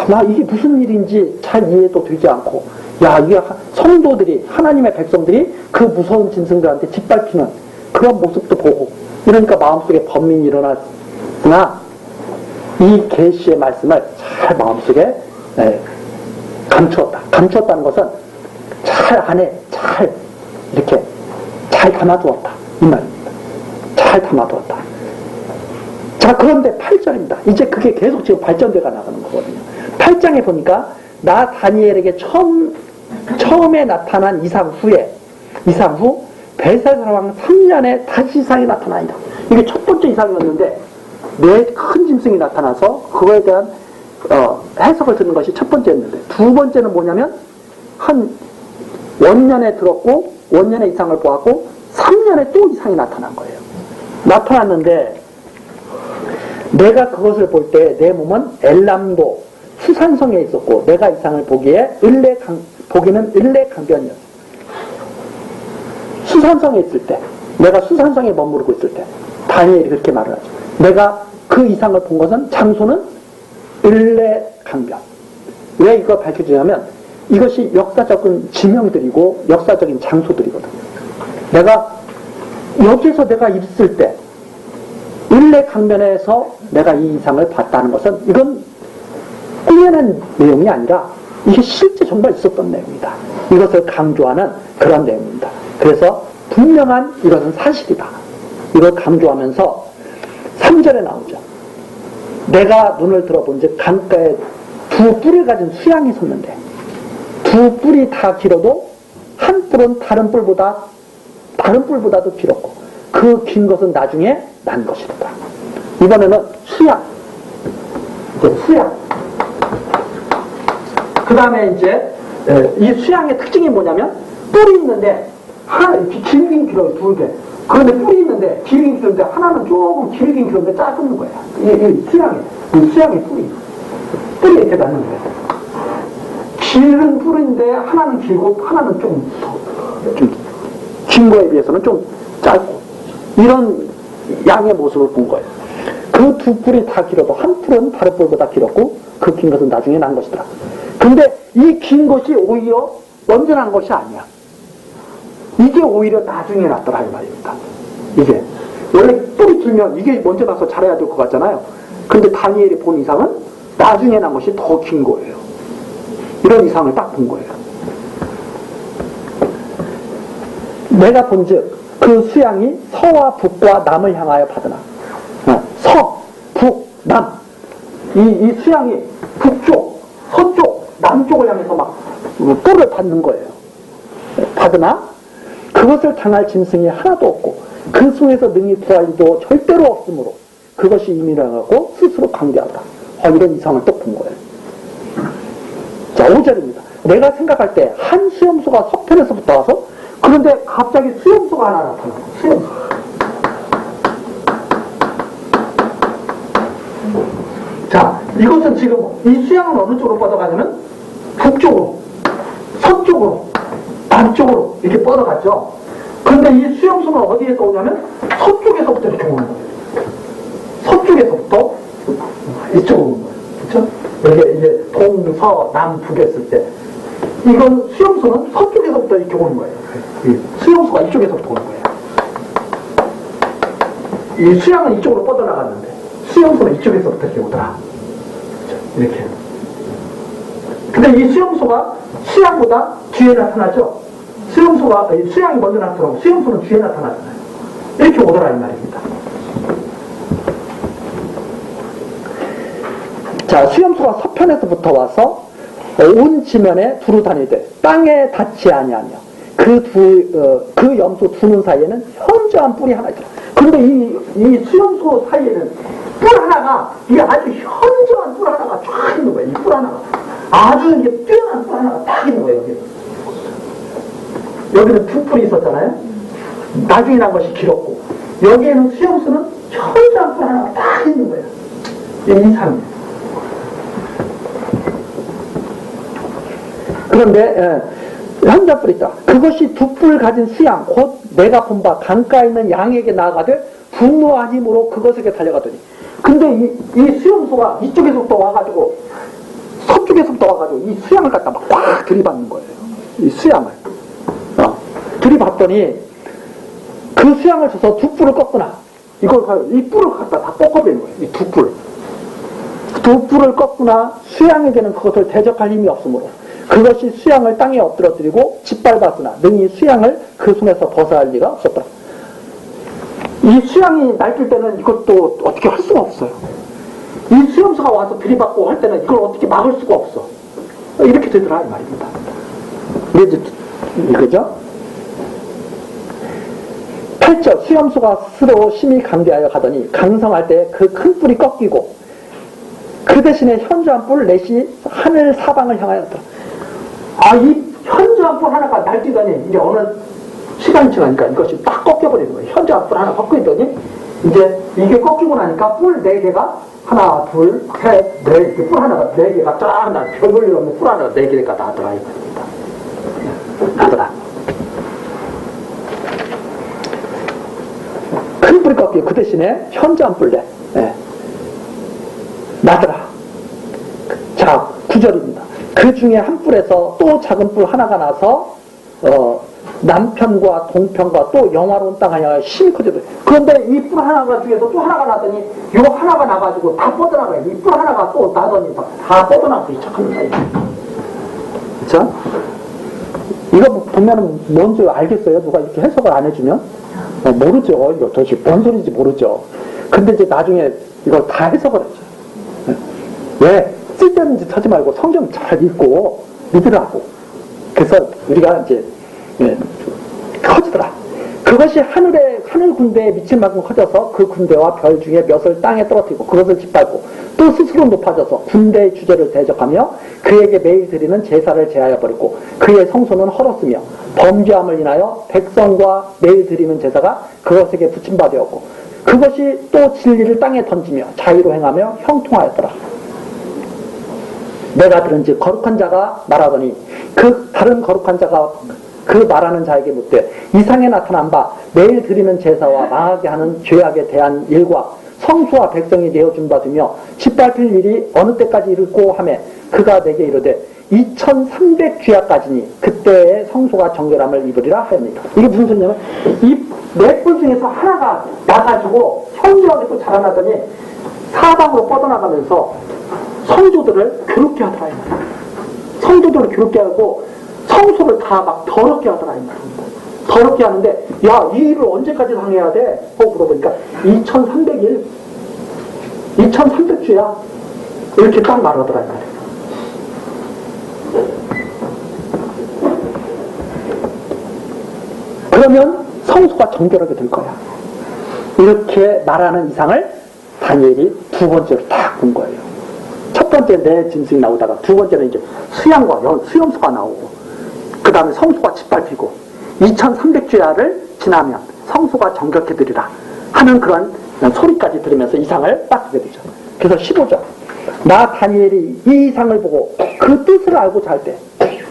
Speaker 1: 나 이게 무슨 일인지 잘 이해도 되지 않고, 야, 이게 성도들이, 하나님의 백성들이 그 무서운 짐승들한테 짓밟히는 그런 모습도 보고, 이러니까 마음속에 번민이 일어났으나 이 계시의 말씀을 잘 마음속에 감추었다. 감추었다는 것은 잘 안에 잘 이렇게 잘 담아두었다. 이 말입니다. 잘 담아두었다. 자, 그런데 8절입니다. 이제 그게 계속 지금 발전돼가 나가는 거거든요. 8장에 보니까 나 다니엘에게 처음에 나타난 이상 후 벨사살 왕 3년에 다시 이상이 나타나니라. 이게 첫 번째 이상이었는데 내 큰 짐승이 나타나서 그거에 대한 해석을 듣는 것이 첫 번째였는데, 두 번째는 뭐냐면 한 원년에 들었고 원년의 이상을 보았고 3년에 또 이상이 나타난 거예요. 나타났는데 내가 그것을 볼 때 내 몸은 엘람도 수산성에 있었고 내가 이상을 보기는 을레강변이었어. 수산성에 있을 때, 내가 수산성에 머무르고 있을 때 다니엘이 그렇게 말을 하죠. 내가 그 이상을 본 것은 장소는 을레강변. 왜 이걸 밝혀주냐면 이것이 역사적인 지명들이고 역사적인 장소들이거든요. 여기서 내가 있을 때 을레강변에서 내가 이 이상을 봤다는 것은 이건 꾸며낸 내용이 아니라 이게 실제 정말 있었던 내용이다. 이것을 강조하는 그런 내용입니다. 그래서 분명한 이것은 사실이다. 이걸 강조하면서 3절에 나오죠. 내가 눈을 들어본 즉 강가에 두 뿔을 가진 수양이 섰는데 두 뿔이 다 길어도 한 뿔은 다른 뿔보다도 길었고 그 긴 것은 나중에 난 것이다. 이번에는 수양. 그 다음에 이제 이 수양의 특징이 뭐냐면 뿔이 있는데 길긴 길어요. 두 개. 그런데 뿔이 있는데 길긴 길은데 하나는 조금 길긴 길은데 짧은 거야. 이 수양의 뿔이 이렇게 닿는 거예요. 길은 뿔인데 하나는 길고 하나는 좀 긴 거에 비해서는 좀 짧고 이런 양의 모습을 본 거예요. 그 두 뿔이 다 길어도 한 뿔은 다른 뿔보다 길었고 그 긴 것은 나중에 난 것이더라. 근데 이 긴 것이 오히려 먼저 난 것이 아니야. 이게 오히려 나중에 났더라 이 말입니다. 이게 원래 뿔이 길면 이게 먼저 나서 잘해야 될 것 같잖아요. 근데 다니엘이 본 이상은 나중에 난 것이 더 긴 거예요. 이런 이상을 딱 본 거예요. 내가 본즉 그 수양이 서와 북과 남을 향하여 받으나 서, 북, 남 이 수양이 북쪽, 서쪽, 남쪽을 향해서 막 뿔을 받는 거예요. 받으나 그것을 당할 짐승이 하나도 없고 그 수에서 능히 구할 이도 절대로 없으므로 그것이 이민하고 스스로 관계하다. 이런 이상을 또 본 거예요. 자, 5절입니다. 내가 생각할 때 한 수염소가 서편에서부터 와서 그런데 갑자기 수염소가 하나 나타나요. 수염소. 자, 이것은 지금 이 수양은 어느 쪽으로 뻗어가냐면 북쪽으로, 서쪽으로, 남쪽으로 이렇게 뻗어갔죠. 그런데 이 수염소는 어디에서 오냐면 서쪽에서부터 이렇게 오는 거예요. 서쪽에서부터 이쪽으로 오는 거예요. 그렇죠? 이게 이제 동서 남북에 있을 때 이건 수염소는 서쪽에서부터 이렇게 오는 거예요. 수염소가 이쪽에서부터 오는 거예요. 이 수양은 이쪽으로 뻗어나갔는데 수염소는 이쪽에서부터 이렇게 오더라. 그렇죠? 이렇게. 근데 이 수염소가 수양보다 뒤에 나타나죠? 수양이 먼저 나타나고 수염소는 뒤에 나타나잖아요. 이렇게 오더라 이 말입니다. 자, 수염소가 서편에서부터 와서 온 지면에 두루 다니되 땅에 닿지 아니하며 그 염소 두 눈 사이에는 현저한 뿔이 하나 있더라. 그런데 이 수염소 사이에는 뿔 하나가 이게 아주 현저한 뿔 하나가 쫙 있는 거예요. 이 뿔 하나가 아주 이게 뛰어난 뿔 하나가 딱 있는 거예요. 여기는 두 뿔이 있었잖아요. 나중에 난 것이 길었고 여기에는 수염소는 현저한 뿔 하나가 딱 있는 거예요. 이게 이상이에요. 그런데 현저한 뿔이 있다. 그것이 두 뿔 가진 수양 곧 내가 본 바 강가에 있는 양에게 나아가되 분노한 힘으로 그것에게 달려가더니 근데 이 수염소가 이쪽에서부터 와가지고 서쪽에서부터 와가지고 이 수양을 갖다 막 꽉 들이받는 거예요. 이 수양을 들이받더니 그 수양을 줘서 두 뿔을 꺾구나. 이 뿔을 갖다 다 꺾어버리는 거예요. 이 두 뿔을 꺾구나. 수양에게는 그것을 대적할 힘이 없으므로 그것이 수양을 땅에 엎드러뜨리고 짓밟았으나 능히 수양을 그 손에서 벗어야 할 리가 없었다. 이 수양이 날뛸 때는 이것도 어떻게 할 수가 없어요. 이 수염수가 와서 들이받고 할 때는 이걸 어떻게 막을 수가 없어. 이렇게 되더라 이 말입니다. 이제 이거죠? 8절 수염수가 스스로 심히 강대하여 가더니 강성할 때 그 큰 뿔이 꺾이고 그 대신에 현저한 뿔 넷이 하늘 사방을 향하였더라. 이 현저한 뿔 하나가 날뛰더니 이제 어느 시간이 지나니까 이것이 딱 꺾여버리는 거예요. 현저한 뿔 하나 꺾이더니 이제 이게 꺾이고 나니까 뿔 4개가 하나, 둘, 셋, 넷, 뿔 하나가 4개가 쫙 나, 별 볼일 없는 뿔 하나가 4개가 나더라, 이 말입니다. 나더라. 큰 뿔이 꺾이고 그 대신에 현저한 뿔 넷. 네. 나더라. 자, 9절입니다. 그 중에 한 뿔에서 또 작은 뿔 하나가 나서, 남편과 동편과 또 영화로운 땅 하나가 심히 커져도 그런데 이 뿔 하나가 중에서 또 하나가 나더니 요 하나가 나가지고 다 뻗어나가요. 이 뿔 하나가 또 나더니 다 뻗어나가기 시작합니다. 그쵸? 이거 보면은 뭔지 알겠어요? 누가 이렇게 해석을 안 해주면? 모르죠. 이거 도대체 뭔 소리인지 모르죠. 근데 이제 나중에 이걸 다 해석을 하죠. 왜? 쓸데없는 짓 하지 말고 성경 잘 읽고 믿으라고. 그래서 우리가 이제 커지더라. 그것이 하늘 군대에 미칠 만큼 커져서 그 군대와 별 중에 몇을 땅에 떨어뜨리고 그것을 짓밟고 또 스스로 높아져서 군대의 주제를 대적하며 그에게 매일 드리는 제사를 제하여 버렸고 그의 성소는 헐었으며 범죄함을 인하여 백성과 매일 드리는 제사가 그것에게 붙임바 되었고 그것이 또 진리를 땅에 던지며 자유로 행하며 형통하였더라. 내가 들은즉 거룩한 자가 말하더니 그 다른 거룩한 자가 그 말하는 자에게 묻되 이상에 나타난 바 매일 드리는 제사와 망하게 하는 죄악에 대한 일과 성수와 백성이 내어준 바 되며 짓밟힐 일이 어느 때까지 이르고 하매 그가 내게 이르되 2300주야까지니 그때의 성소가 정결함을 입으리라 하였느니라. 이게 무슨 소리냐면 이 네 뿔 중에서 하나가 나가지고 현저하게 또 자라나더니 사방으로 뻗어나가면서 성도들을 괴롭게 하더라. 성도들을 괴롭게 하고 성소를 다 막 더럽게 하더라 이 말입니다. 더럽게 하는데 야, 이 일을 언제까지 당해야 돼? 물어보니까 2300일 2300주야 이렇게 딱 말하더라 이 말이에요. 그러면 성소가 정결하게 될 거야. 이렇게 말하는 이상을 다니엘이 두 번째로 딱 본 거예요. 첫 번째 내 짐승이 나오다가 두 번째는 이제 수양과 수염수가 나오고 그 다음에 성소가 짓밟히고 2300주야를 지나면 성소가 정결케 되리라 하는 그런 소리까지 들으면서 이상을 딱 보게 되죠. 그래서 15절 나 다니엘이 이 이상을 보고 그 뜻을 알고 잘 때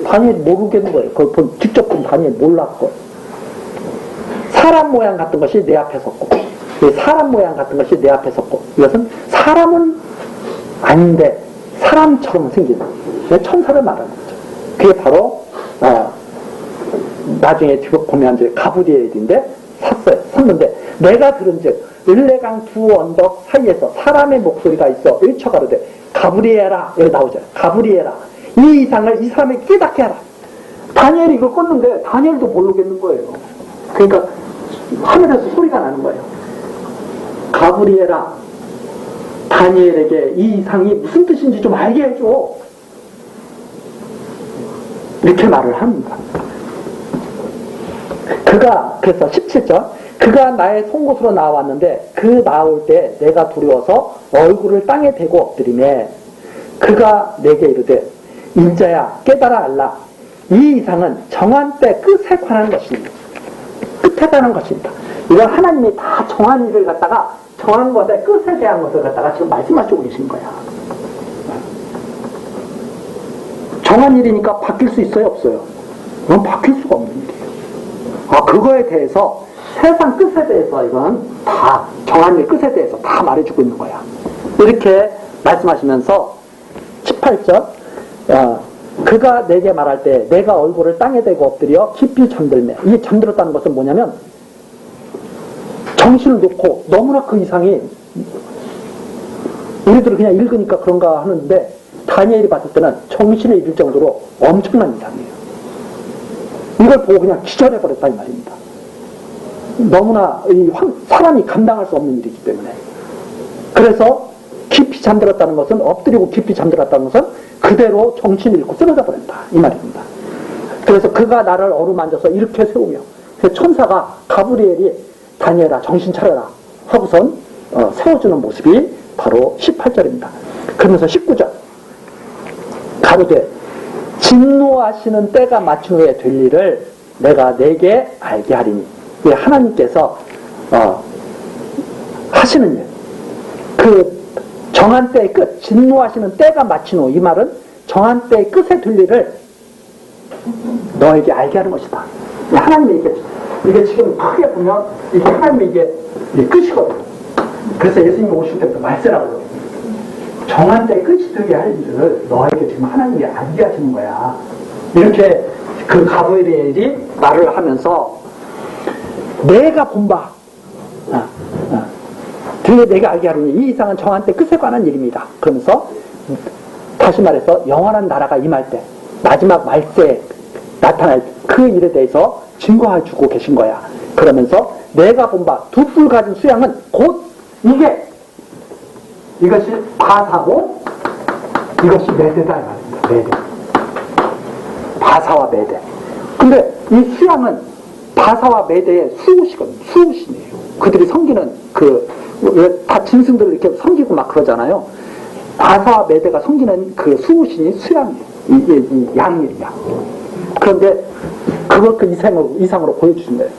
Speaker 1: 다니엘이 모르겠는 거예요. 그걸 직접 본 다니엘 몰랐고 사람 모양 같은 것이 내 앞에 섰고 사람 모양 같은 것이 내 앞에 섰고 이것은 사람은 아닌데 사람처럼 생긴 천사를 말하는 거죠. 그게 바로 나중에 보면 이제 가브리엘인데 섰는데 내가 들은즉 을레강 두 언덕 사이에서 사람의 목소리가 있어 일쳐가로되 가브리엘아 여기 나오죠. 가브리엘아 이 이상을 이 사람이 깨닫게 하라. 다니엘이 이걸 껐는데 다니엘도 모르겠는 거예요. 그러니까 하늘에서 소리가 나는 거예요. 가브리엘아 다니엘에게 이 이상이 무슨 뜻인지 좀 알게 해줘. 이렇게 말을 합니다. 그래서 17절 그가 나의 송곳으로 나왔는데 그 나올 때 내가 두려워서 얼굴을 땅에 대고 엎드리매 그가 내게 이르되 인자야 깨달아 알라 이 이상은 정한 때 끝에 관한 것입니다. 끝에 관한 것입니다. 이건 하나님이 다 정한 일을 갖다가 정한 것에 끝에 대한 것을 갖다가 지금 말씀하시고 계신 거야. 정한 일이니까 바뀔 수 있어요 없어요? 이건 바뀔 수가 없는 일이에요. 그거에 대해서 세상 끝에 대해서 이건 다 정한 일 끝에 대해서 다 말해주고 있는 거야. 이렇게 말씀하시면서 18절 그가 내게 말할 때 내가 얼굴을 땅에 대고 엎드려 깊이 잠들매 이 잠들었다는 것은 뭐냐면 정신을 놓고 너무나 그 이상이 우리들은 그냥 읽으니까 그런가 하는데 다니엘이 봤을 때는 정신을 잃을 정도로 엄청난 이상이에요. 이걸 보고 그냥 기절해버렸다 이 말입니다. 너무나 사람이 감당할 수 없는 일이기 때문에. 그래서 깊이 잠들었다는 것은, 엎드리고 깊이 잠들었다는 것은 그대로 정신을 잃고 쓰러져 버렸다 이 말입니다. 그래서 그가 나를 어루만져서 이렇게 세우며, 천사가 가브리엘이 다니엘아 정신 차려라 하고선 세워주는 모습이 바로 18절입니다. 그러면서 19절 가로되 진노하시는 때가 맞춘 후에 될 일을 내가 내게 알게 하리니. 하나님께서 하시는 일, 그 정한 때의 끝, 진노하시는 때가 마친 후, 이 말은 정한 때의 끝에 될 일을 너에게 알게 하는 것이다. 하나님의 이게 지금 크게 보면 이게 하나님의 이게 끝이거든요. 그래서 예수님이 오실 때부터 말씀하고 정한 때의 끝이 되게 할 일을 너에게 지금 하나님이 알게 하시는 거야. 이렇게 그 가브리엘이 말을 하면서 내가 본 바, 뒤에 내가 알게 하리니 이 이상은 정한 때 끝에 관한 일입니다. 그러면서 다시 말해서 영원한 나라가 임할 때 마지막 말세에 나타날 그 일에 대해서 증거해 주고 계신 거야. 그러면서 내가 본 바 두 뿔 가진 수양은 곧 이것이 바사고 이것이 메대다 이 말입니다. 메대. 바사와 메대. 근데 이 수양은 바사와 메대의 수호시거든요. 수호신이에요. 그들이 섬기는 다 짐승들을 이렇게 섬기고 막 그러잖아요. 바사와 메대가 섬기는 그 수호신이 수양이에요. 이 양이에요. 그런데 그걸 그 이상으로 보여주신 거예요.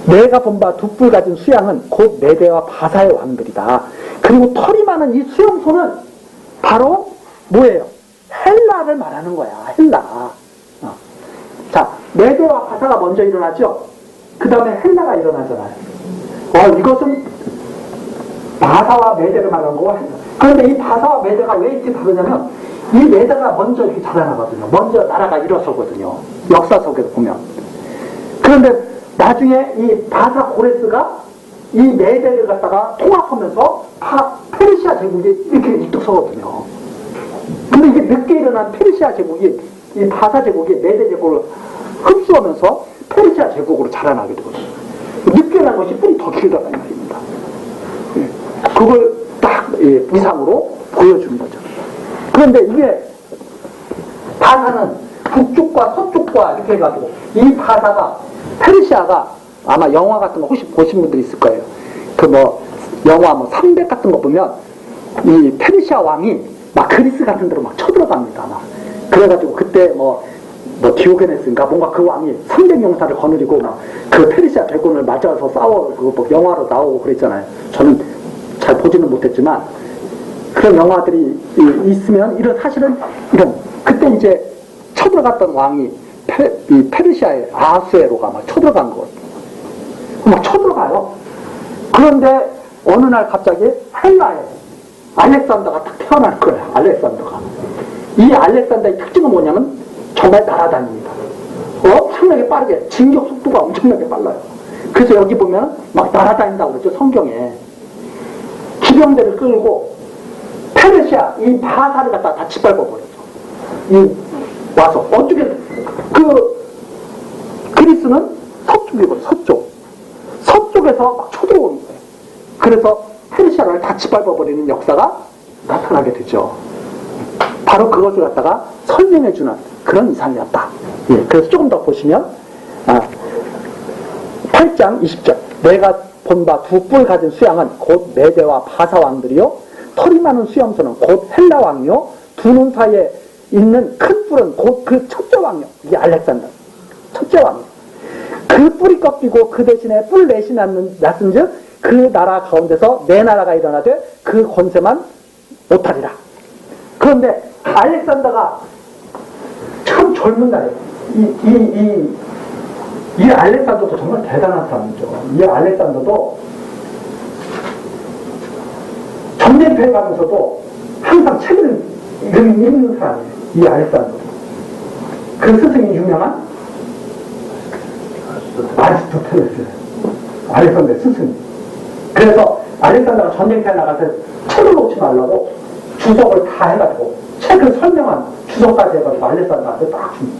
Speaker 1: 내가 본 바 두 뿔 가진 수양은 곧 메대와 바사의 왕들이다. 그리고 털이 많은 이 수용소는 바로 뭐예요? 헬라를 말하는 거야. 헬라. 자, 메대와 바사가 먼저 일어나죠. 그 다음에 헬라가 일어나잖아요. 이것은 바사와 메대를 말하는 거고. 그런데 이 바사와 메대가 왜 이렇게 다르냐면 이 메대가 먼저 이렇게 자라나거든요. 먼저 나라가 일어서거든요. 역사 속에서 보면. 그런데 나중에 이 바사 고레스가 이 메대를 갖다가 통합하면서 페르시아 제국이 이렇게 우뚝 서거든요. 근데 이게 늦게 일어난 페르시아 제국이 이 바사 제국이 메대 제국을 흡수하면서 페르시아 제국으로 자라나게 되거든요. 늦게 난 것이 뿔이 더 길다는 말입니다. 그걸 딱 이상으로 보여주는 거죠. 그런데 이게 바사는 북쪽과 서쪽과 이렇게 해가지고 이 바사가 페르시아가 아마 영화 같은 거 혹시 보신 분들이 있을 거예요. 영화 300 같은 거 보면 이 페르시아 왕이 막 그리스 같은 데로 막 쳐들어갑니다. 막. 그래가지고 그때 디오게네스인가 뭔가 그 왕이 300용사를 거느리고 막 그 페르시아 대군을 맞아서 그거 영화로 나오고 그랬잖아요. 저는 잘 보지는 못했지만 그런 영화들이 있으면 사실은 그때 이제 쳐들어갔던 왕이 이 페르시아의 아수에로가 막 쳐들어간 거거든요. 막 쳐들어가요. 그런데 어느 날 갑자기 헬라에 알렉산더가 딱 태어날 거예요. 알렉산더가. 이 알렉산더의 특징은 뭐냐면 정말 날아다닙니다. 엄청나게 빠르게 진격 속도가 엄청나게 빨라요. 그래서 여기 보면 막 날아다닌다고 그러죠. 성경에. 기병대를 끌고 페르시아 이 바사를 갖다가 다 짓밟아버렸죠. 와서 어떻게 그리스는 서쪽이고 서쪽에서 막 쳐들어오는 거예요. 그래서 페르시아를 다 짓밟아버리는 역사가 나타나게 되죠. 바로 그것을 갖다가 설명해주는 그런 이상이었다. 그래서 조금 더 보시면 8장 20절 내가 본 바 두 뿔 가진 수양은 곧 메대와 바사 왕들이요 털이 많은 수염소는 곧 헬라 왕이요 두 눈 사이에 있는 큰 뿔은 곧 그 첫째 왕이요. 이게 알렉산더 첫째 왕이요. 그 뿔이 꺾이고 그 대신에 뿔 넷이 났은즉 그 나라 가운데서 내 나라가 일어나되 그 권세만 못하리라. 그런데 알렉산더가 참 젊은 날에 이 알렉산더도 정말 대단한 사람이죠. 이 알렉산더도 전쟁터에 가면서도 항상 책을 읽는 사람이에요. 이 알렉산더. 그 스승이 유명한 아리스토텔레스. 알렉산더의 스승이. 그래서 알렉산더가 전쟁터에 나가서 책을 놓지 말라고 주석을 다 해가지고
Speaker 2: 책을 설명한 주석까지 해가지고 알렉산더한테 딱 줍니다.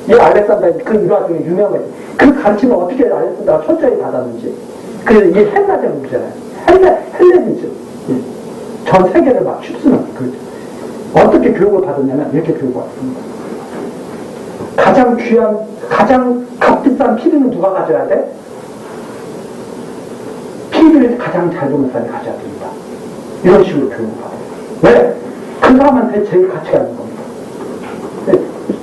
Speaker 2: 이 알렉산더의 그 일화 중에 유명한 거지. 그 가르침을 어떻게 알렉산더가 철저히 받았는지. 그래서 이게 헬라제국이잖아요. 헬레니즘. 전 세계를 막 휩쓰는 그 어떻게 교육을 받았냐면 이렇게 교육을 받습니다. 가장 귀한, 가장 값비싼 피리는 누가 가져야 돼? 피리를 가장 잘 보는 사람이 가져야 됩니다. 이런 식으로 교육을 받아요. 왜? 그 사람한테 제일 가치가 있는 겁니다. 네,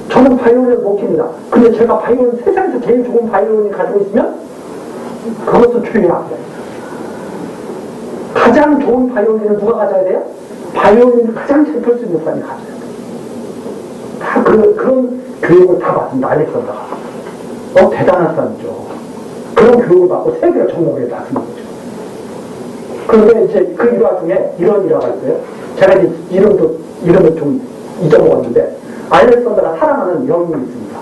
Speaker 2: 저는 바이올린을 못 킵니다. 근데 제가 바이올린, 세상에서 제일 좋은 바이올린을 가지고 있으면 그것도 교육이 안 돼요. 가장 좋은 바이올린을 누가 가져야 돼요? 바이올린을 가장 잘 펼 수 있는 사람이 가져야 돼요. 다 그런 교육을 다 받습니다. 알렉산더가. 대단한 사람이죠. 그런 교육을 받고 세계를 정복에 다스린 거죠. 그런데 이제 그 일화 중에 이런 일화가 있어요. 제가 이제 이름을 좀 잊어먹었는데, 알렉산더가 사랑하는 여인이 있습니다.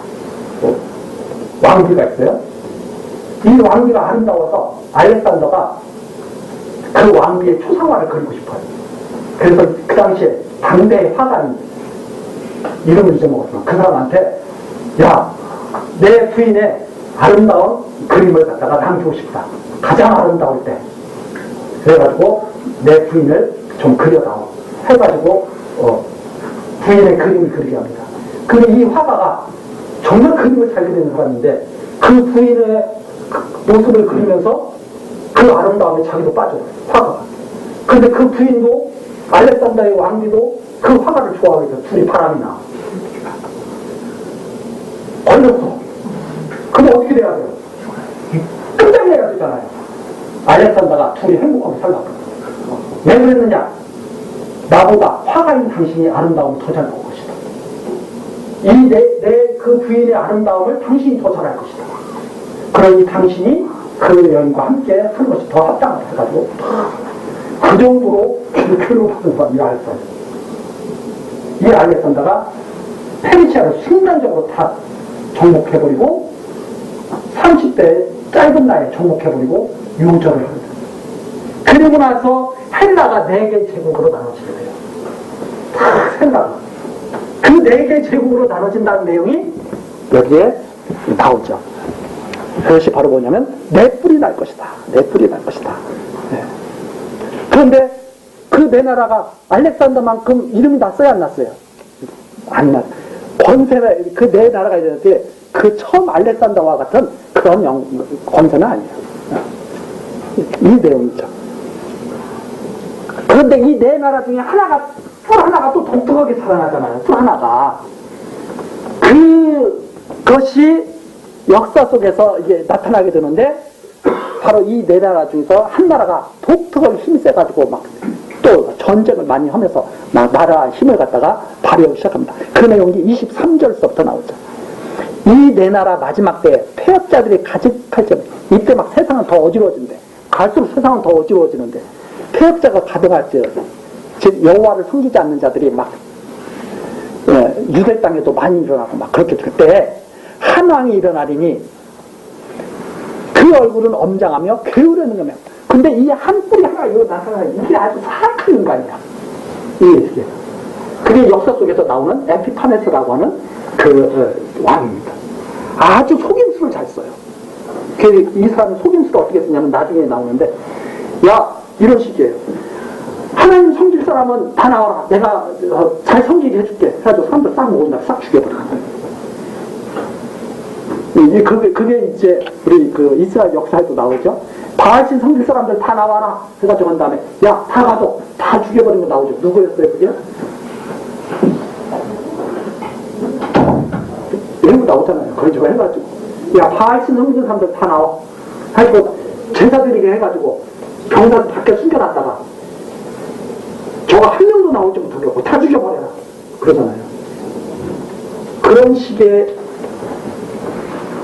Speaker 2: 왕비가 있어요. 이 왕비가 아름다워서 알렉산더가 그 왕비의 초상화를 그리고 싶어요. 그래서 그 당시에 당대의 화가인, 이름을 잊어먹었지만 그 사람한테, 야, 내 부인의 아름다운 그림을 갖다가 남기고 싶다. 가장 아름다울 때. 그래가지고 내 부인을 좀 그려다오. 해가지고 부인의 그림을 그리게 합니다. 근데 이 화가가 정말 그림을 잘 그리는 사람인데 그 부인의 모습을 그리면서 그 아름다움에 자기도 빠져요. 화가가. 근데 그 부인도 알렉산더의 왕비도 그 화가를 좋아하게 돼서 둘이 바람이 나. 걸렸어. 그럼 어떻게 돼야 돼요? 끝장내야 되잖아요. 알렉산더가 둘이 행복하게 살라고. 왜 그랬느냐? 나보다 화가인 당신이 아름다움을 더 잘 볼 것이다. 그 부인의 아름다움을 당신이 더 잘할 것이다. 그러니 당신이 그 여인과 함께 하는 것이 더 합당하다 해가지고 그 정도로 교육을 받은 사람이 알렉산더. 이 알렉산더가 페르시아를 순간적으로 다 정복해버리고 30대 짧은 나이에 정복해버리고 유적을 합니다. 그리고 나서 헬라가 4개의 제국으로 나눠지게 돼요. 다 헬라가. 그 4개의 제국으로 나눠진다는 내용이 여기에 나오죠. 그것이 바로 뭐냐면 내 뿔이 날 것이다. 내 뿔이 날 것이다. 네. 그런데 그 네 나라가 알렉산더만큼 이름이 났어요? 안 났어요? 안 났어요. 권세가 그 네 나라가 있는데 그 처음 알렉산더와 같은 그런 권세는 아니에요. 이 내용이죠. 그런데 이 네 나라 중에 뿔 하나가 또 독특하게 살아나잖아요. 뿔 하나가. 그것이 역사 속에서 이게 나타나게 되는데, 바로 이 네 나라 중에서 한 나라가 독특하게 힘이 세가지고 또 전쟁을 많이 하면서 나라 힘을 갖다가 발휘하기 시작합니다. 그 내용이 23절서부터 나오죠. 이 네 나라 마지막 때 폐역자들이 가득할 때, 이때 막 세상은 더 어지러워진대. 갈수록 세상은 더 어지러워지는데, 폐역자가 가득할 때, 즉 여호와를 섬기지 않는 자들이 유대 땅에도 많이 일어나고 그렇게 그때 한 왕이 일어나리니 그 얼굴은 엄장하며 게으르는 거며. 근데 이 한 뿔이 하나 나타나 이게 아주 사악한 인간이야. 이게 그게 역사 속에서 나오는 에피파네스라고 하는 그 왕입니다. 아주 속임수를 잘 써요. 이 사람은 속임수를 어떻게 쓰냐면 나중에 나오는데, 야, 이런 식이에요. 하나님 섬길 사람은 다 나와라. 내가 잘 섬기게 해줄게. 해가지고 사람들 싹 모은다. 싹 죽여버려간다. 그게 이제 우리 그 이스라엘 역사에도 나오죠. 바알신 섬길 사람들 다 나와라. 해가지고 한 다음에, 야, 다 가도 다 죽여버리면 나오죠. 누구였어요, 그게? 이런 거 나오잖아요. 그러죠. 해가지고. 야, 바알신 섬기는 사람들 다 나와. 해가지고 제사 드리게 해가지고 병사들 밖에 숨겨놨다가 저가 한 명도 나오지 못하게 다 죽여버려라. 그러잖아요. 그런 식의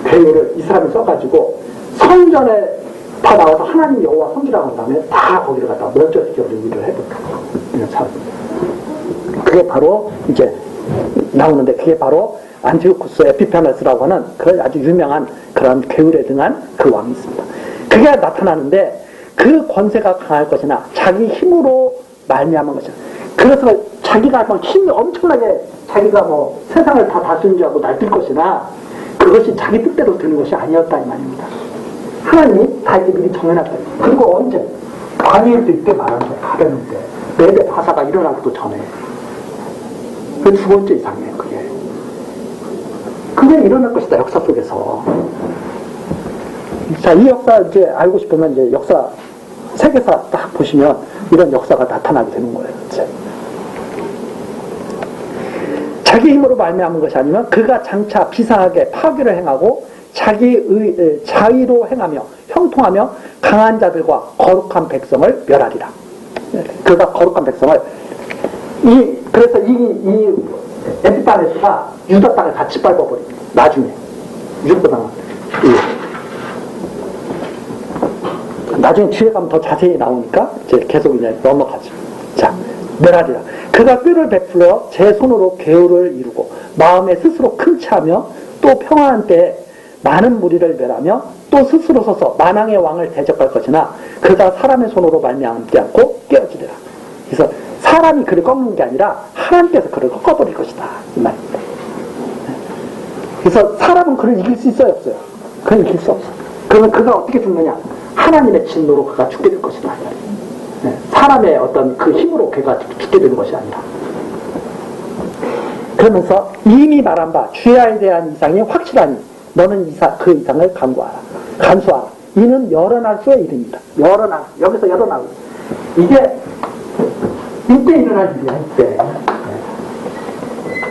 Speaker 2: 배우를 이 사람이 써가지고 성전에 다 나와서 하나님 여호와 섬기라고 한 다음에 다 거기를 갖다 멀쩡시켜버리는 일을 해볼까. 이런 사람. 그게 바로 이제 나오는데, 그게 바로 안티오쿠스 에피파네스라고 하는 그런 아주 유명한 그런 괴울에 등한 그 왕이 있습니다. 그게 나타나는데 그 권세가 강할 것이나 자기 힘으로 말미암은 것이나 그래서 자기가 뭐 힘이 엄청나게 자기가 뭐 세상을 다 다스린 줄 알고 날뛸 것이나 그것이 자기 뜻대로 되는 것이 아니었다 이 말입니다. 하나님이 다 이렇게 미리 정해놨다. 그리고 언제? 광야일 때 이때 말하는 거예요. 가려는 때. 내대 바사가 일어나기도 전에. 그 두 번째 이상이에요. 그게 일어날 것이다. 역사 속에서. 자, 이 역사 이제 알고 싶으면 이제 역사 세계사 딱 보시면 이런 역사가 나타나게 되는 거예요. 이제. 자기 힘으로 말미암은 것이 아니면 그가 장차 비상하게 파괴를 행하고 자의로 행하며 형통하며 강한 자들과 거룩한 백성을 멸하리라. 그가 거룩한 백성을 그래서 이 에피파네스가 유다 땅을 같이 밟아버립니다. 나중에 유다 땅은 나중에 뒤에 가면 더 자세히 나오니까 이제 계속 이제 넘어가죠. 자, 멸하리라. 그가 뼈를 베풀어 제 손으로 괴우를 이루고 마음에 스스로 큰 체하며 또 평안한 때에 많은 무리를 멸하며 또 스스로 서서 만왕의 왕을 대적할 것이나 그가 사람의 손으로 말미암지 않고 깨어지리라. 그래서 사람이 그를 꺾는 게 아니라 하나님께서 그를 꺾어버릴 것이다 이 말입니다. 그래서 사람은 그를 이길 수 있어요 없어요? 그를 이길 수 없어. 그러면 그가 어떻게 죽느냐? 하나님의 진노로 그가 죽게 될 것이다. 사람의 어떤 그 힘으로 그가 죽게 되는 것이 아니라. 그러면서 이미 말한 바 주야에 대한 이상이 확실하니 너는 그 이상을 간수하라. 이는 열어날 수의 일입니다. 여기서 열어나고 이게 이때 일어날 일이야. 이때.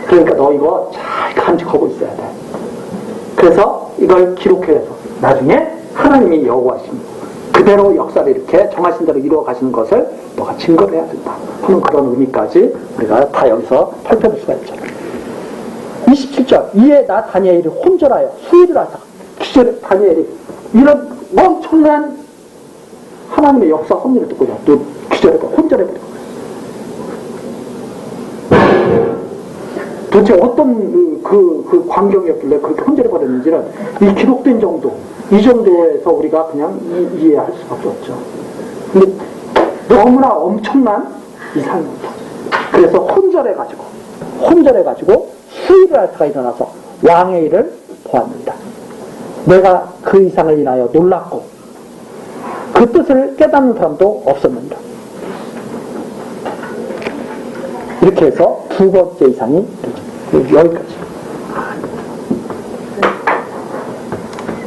Speaker 2: 그러니까 너 이거 잘 간직하고 있어야 돼. 그래서 이걸 기록해서 나중에 하나님이 여호와십니다. 그대로 역사를 이렇게 정하신 대로 이루어 가시는 것을 너가 증거를 해야 된다 하는 그런 의미까지 우리가 다 여기서 살펴볼 수가 있죠. 27절 이에 나 다니엘이 혼절하여 수위를 하다가 기절에 다니엘이 이런 엄청난 하나님의 역사 섭리를 듣고 또 기절해버려 혼절해버려. 도대체 어떤 그 광경이었길래 그렇게 혼절해버렸는지는 이 기록된 정도 이 정도에서 우리가 그냥 이해할 수밖에 없죠. 근데 너무나 엄청난 이상입니다. 그래서 혼절해가지고 수위를 할 수가 일어나서 왕의 일을 보았는다. 내가 그 이상을 인하여 놀랐고 그 뜻을 깨닫는 사람도 없었는다. 이렇게 해서 두 번째 이상이 여기까지.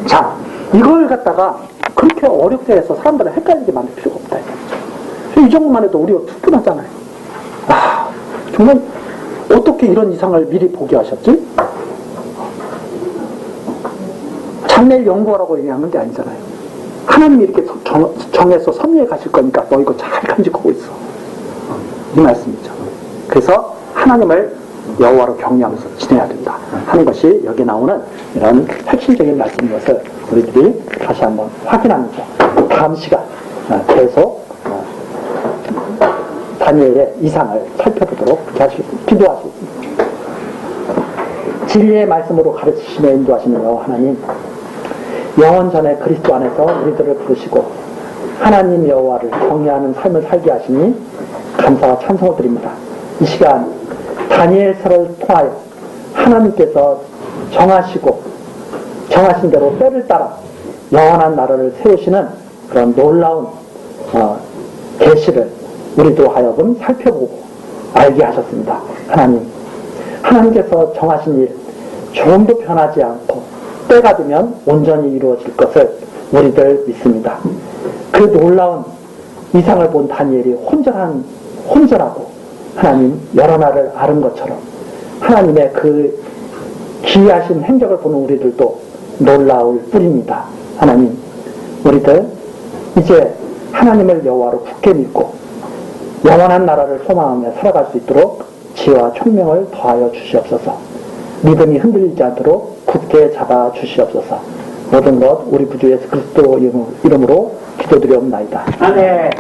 Speaker 2: 자, 이걸 갖다가 그렇게 어렵게 해서 사람들을 헷갈리게 만들 필요가 없다. 이 정도만 해도 우리가 충분하잖아요. 아, 정말 어떻게 이런 이상을 미리 보게 하셨지? 장래를 연구하라고 얘기하는 게 아니잖아요. 하나님이 이렇게 정해서 섭리해 가실 거니까 너 이거 잘 간직하고 있어. 이 말씀이죠. 그래서 하나님을 여호와로 경외하면서 지내야 된다 하는 것이 여기 나오는 이런 핵심적인 말씀인 것을 우리들이 다시 한번 확인하면서 다음 시간 계속 다니엘의 이상을 살펴보도록 기도하시겠습니다. 진리의 말씀으로 가르치시며 인도하시는 여호와 하나님, 영원 전에 그리스도 안에서 우리들을 부르시고 하나님 여호와를 경외하는 삶을 살게 하시니 감사와 찬송을 드립니다. 이 시간 다니엘서를 통하여 하나님께서 정하신 대로 때를 따라 영원한 나라를 세우시는 그런 놀라운 계시를 우리도 하여금 살펴보고 알게 하셨습니다. 하나님께서 정하신 일 조금도 변하지 않고 때가 되면 온전히 이루어질 것을 우리들 믿습니다. 그 놀라운 이상을 본 다니엘이 혼절하고 하나님 여러 날을 앓은 것처럼 하나님의 그 기이하신 행적을 보는 우리들도 놀라울 뿐입니다. 하나님, 우리들 이제 하나님을 여호와로 굳게 믿고 영원한 나라를 소망하며 살아갈 수 있도록 지혜와 총명을 더하여 주시옵소서. 믿음이 흔들리지 않도록 굳게 잡아 주시옵소서. 모든 것 우리 구주 예수 그리스도 이름으로 기도드리옵나이다. 아멘.